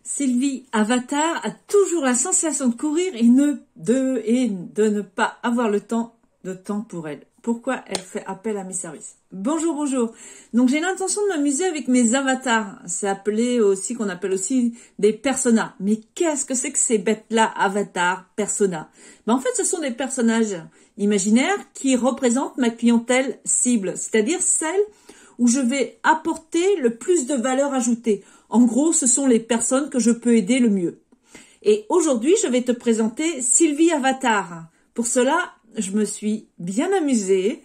Sylvie Avatar a toujours la sensation de courir et de ne pas avoir le temps pour elle. Pourquoi elle fait appel à mes services? Bonjour, bonjour. Donc j'ai l'intention de m'amuser avec mes avatars. C'est appelé aussi, qu'on appelle aussi des personas. Mais qu'est-ce que c'est que ces bêtes-là, avatars, personas? En fait, ce sont des personnages imaginaires qui représentent ma clientèle cible, c'est-à-dire celle où je vais apporter le plus de valeur ajoutée. En gros, ce sont les personnes que je peux aider le mieux. Et aujourd'hui, je vais te présenter Sylvie Avatar. Pour cela, je me suis bien amusée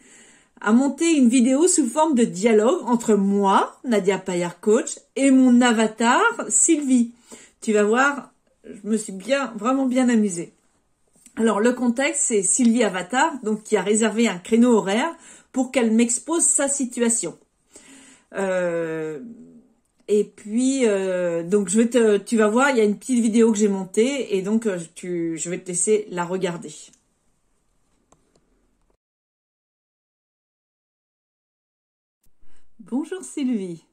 à monter une vidéo sous forme de dialogue entre moi, Nadia Payard Coach, et mon avatar, Sylvie. Tu vas voir, je me suis vraiment bien amusée. Alors, le contexte, c'est Sylvie Avatar, donc qui a réservé un créneau horaire pour qu'elle m'expose sa situation. Et puis, donc tu vas voir, il y a une petite vidéo que j'ai montée et donc je vais te laisser la regarder. Bonjour Sylvie.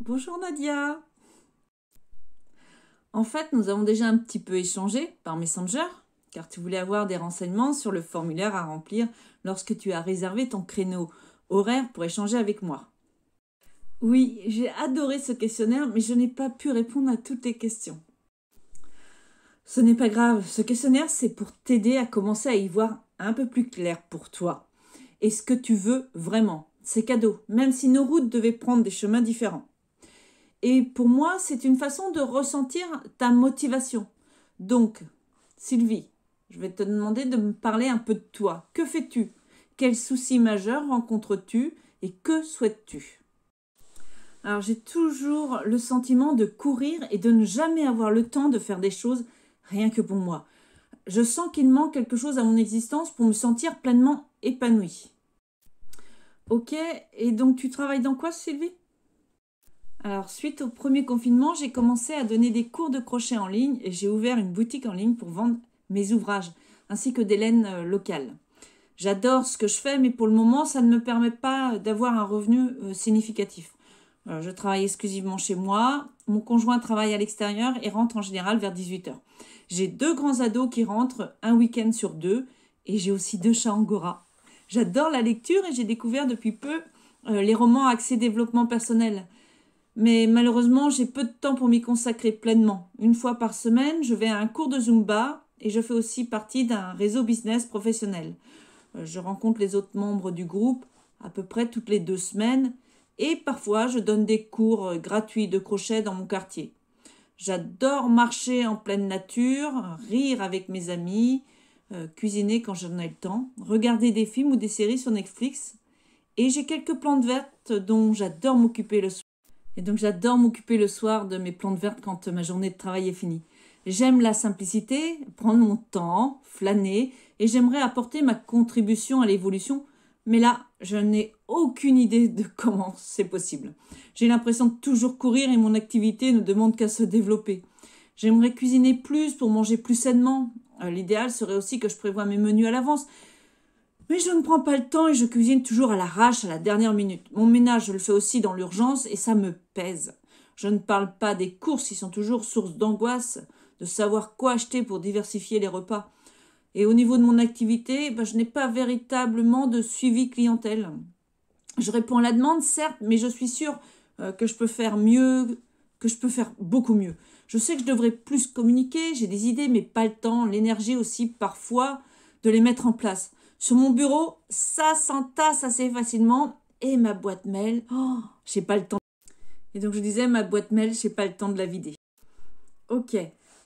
Bonjour Nadia. En fait, nous avons déjà un petit peu échangé par Messenger, car tu voulais avoir des renseignements sur le formulaire à remplir lorsque tu as réservé ton créneau horaire pour échanger avec moi. Oui, j'ai adoré ce questionnaire, mais je n'ai pas pu répondre à toutes les questions. Ce n'est pas grave, ce questionnaire, c'est pour t'aider à commencer à y voir un peu plus clair pour toi. Et ce que tu veux vraiment, c'est cadeau, même si nos routes devaient prendre des chemins différents. Et pour moi, c'est une façon de ressentir ta motivation. Donc, Sylvie, je vais te demander de me parler un peu de toi. Que fais-tu? Quels soucis majeurs rencontres-tu et que souhaites-tu? Alors, j'ai toujours le sentiment de courir et de ne jamais avoir le temps de faire des choses rien que pour moi. Je sens qu'il manque quelque chose à mon existence pour me sentir pleinement épanouie. Ok, et donc tu travailles dans quoi, Sylvie? Alors, suite au premier confinement, j'ai commencé à donner des cours de crochet en ligne et j'ai ouvert une boutique en ligne pour vendre mes ouvrages, ainsi que des laines locales. J'adore ce que je fais, mais pour le moment, ça ne me permet pas d'avoir un revenu significatif. Je travaille exclusivement chez moi. Mon conjoint travaille à l'extérieur et rentre en général vers 18h. J'ai 2 grands ados qui rentrent un week-end sur 2 et j'ai aussi 2 chats angora. J'adore la lecture et j'ai découvert depuis peu les romans axés développement personnel. Mais malheureusement, j'ai peu de temps pour m'y consacrer pleinement. Une fois par semaine, je vais à un cours de Zumba et je fais aussi partie d'un réseau business professionnel. Je rencontre les autres membres du groupe à peu près toutes les 2 semaines. Et parfois, je donne des cours gratuits de crochet dans mon quartier. J'adore marcher en pleine nature, rire avec mes amis, cuisiner quand j'en ai le temps, regarder des films ou des séries sur Netflix. Et j'ai quelques plantes vertes dont j'adore m'occuper le soir. Et donc j'adore m'occuper le soir de mes plantes vertes quand ma journée de travail est finie. J'aime la simplicité, prendre mon temps, flâner, et j'aimerais apporter ma contribution à l'évolution. Mais là, je n'ai aucune idée de comment c'est possible. J'ai l'impression de toujours courir et mon activité ne demande qu'à se développer. J'aimerais cuisiner plus pour manger plus sainement. L'idéal serait aussi que je prévoie mes menus à l'avance. Mais je ne prends pas le temps et je cuisine toujours à l'arrache à la dernière minute. Mon ménage, je le fais aussi dans l'urgence et ça me pèse. Je ne parle pas des courses qui sont toujours source d'angoisse, de savoir quoi acheter pour diversifier les repas. Et au niveau de mon activité, je n'ai pas véritablement de suivi clientèle. Je réponds à la demande, certes, mais je suis sûre que je peux faire mieux, que je peux faire beaucoup mieux. Je sais que je devrais plus communiquer, j'ai des idées, mais pas le temps, l'énergie aussi parfois de les mettre en place. Sur mon bureau, ça s'entasse assez facilement et ma boîte mail, j'ai pas le temps. Et donc je disais, ma boîte mail, j'ai pas le temps de la vider. Ok,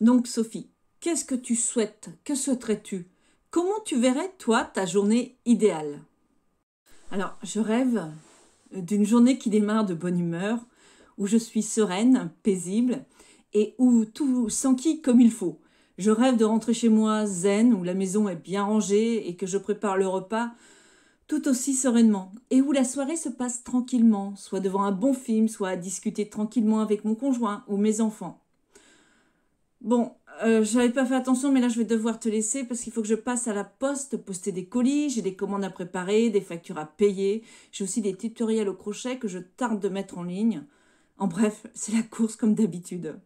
donc Sophie, qu'est-ce que tu souhaites? Que souhaiterais-tu? Comment tu verrais, toi, ta journée idéale? Alors, je rêve d'une journée qui démarre de bonne humeur, où je suis sereine, paisible, et où tout s'enquille comme il faut. Je rêve de rentrer chez moi zen, où la maison est bien rangée et que je prépare le repas tout aussi sereinement, et où la soirée se passe tranquillement, soit devant un bon film, soit à discuter tranquillement avec mon conjoint ou mes enfants. Bon, je n'avais pas fait attention, mais là je vais devoir te laisser parce qu'il faut que je passe à la poste, poster des colis, j'ai des commandes à préparer, des factures à payer, j'ai aussi des tutoriels au crochet que je tarde de mettre en ligne. En bref, c'est la course comme d'habitude.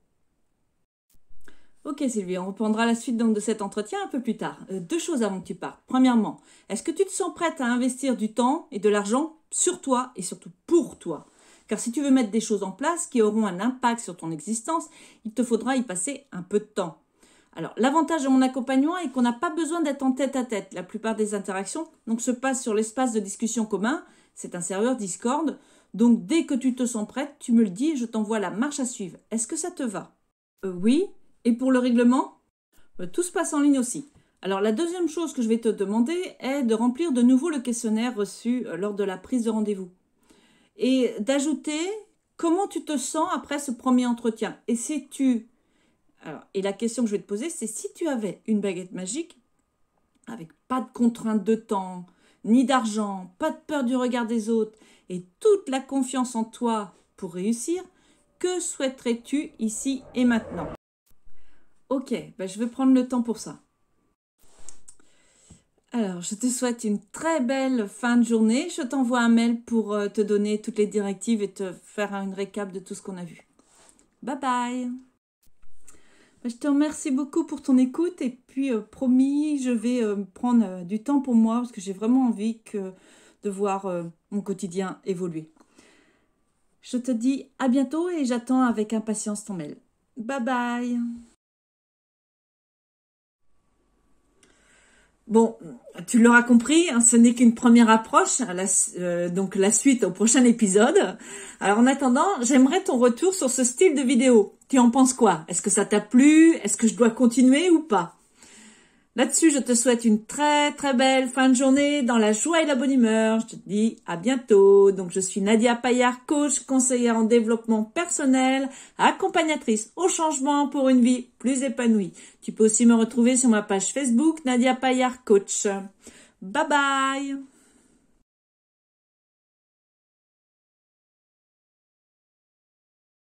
Ok Sylvie, on reprendra la suite donc de cet entretien un peu plus tard. Deux choses avant que tu partes. Premièrement, est-ce que tu te sens prête à investir du temps et de l'argent sur toi et surtout pour toi? Car si tu veux mettre des choses en place qui auront un impact sur ton existence, il te faudra y passer un peu de temps. Alors, l'avantage de mon accompagnement est qu'on n'a pas besoin d'être en tête à tête. La plupart des interactions donc, se passent sur l'espace de discussion commun. C'est un serveur Discord. Donc, dès que tu te sens prête, tu me le dis et je t'envoie la marche à suivre. Est-ce que ça te va? Oui. Et pour le règlement? Tout se passe en ligne aussi. Alors, la deuxième chose que je vais te demander est de remplir de nouveau le questionnaire reçu lors de la prise de rendez-vous. Et d'ajouter comment tu te sens après ce premier entretien. Et si tu... Alors, et la question que je vais te poser, c'est si tu avais une baguette magique, avec pas de contrainte de temps, ni d'argent, pas de peur du regard des autres, et toute la confiance en toi pour réussir, que souhaiterais-tu ici et maintenant? Ok, je vais prendre le temps pour ça. Alors, je te souhaite une très belle fin de journée. Je t'envoie un mail pour te donner toutes les directives et te faire une récap de tout ce qu'on a vu. Bye bye! Je te remercie beaucoup pour ton écoute et puis promis, je vais prendre du temps pour moi parce que j'ai vraiment envie de voir mon quotidien évoluer. Je te dis à bientôt et j'attends avec impatience ton mail. Bye bye! Bon, tu l'auras compris, hein, ce n'est qu'une première approche, donc la suite au prochain épisode. Alors en attendant, j'aimerais ton retour sur ce style de vidéo. Tu en penses quoi? Est-ce que ça t'a plu? Est-ce que je dois continuer ou pas? Là-dessus, je te souhaite une très très belle fin de journée dans la joie et la bonne humeur. Je te dis à bientôt. Donc je suis Nadia Paillard, coach, conseillère en développement personnel, accompagnatrice au changement pour une vie plus épanouie. Tu peux aussi me retrouver sur ma page Facebook Nadia Paillard Coach. Bye bye.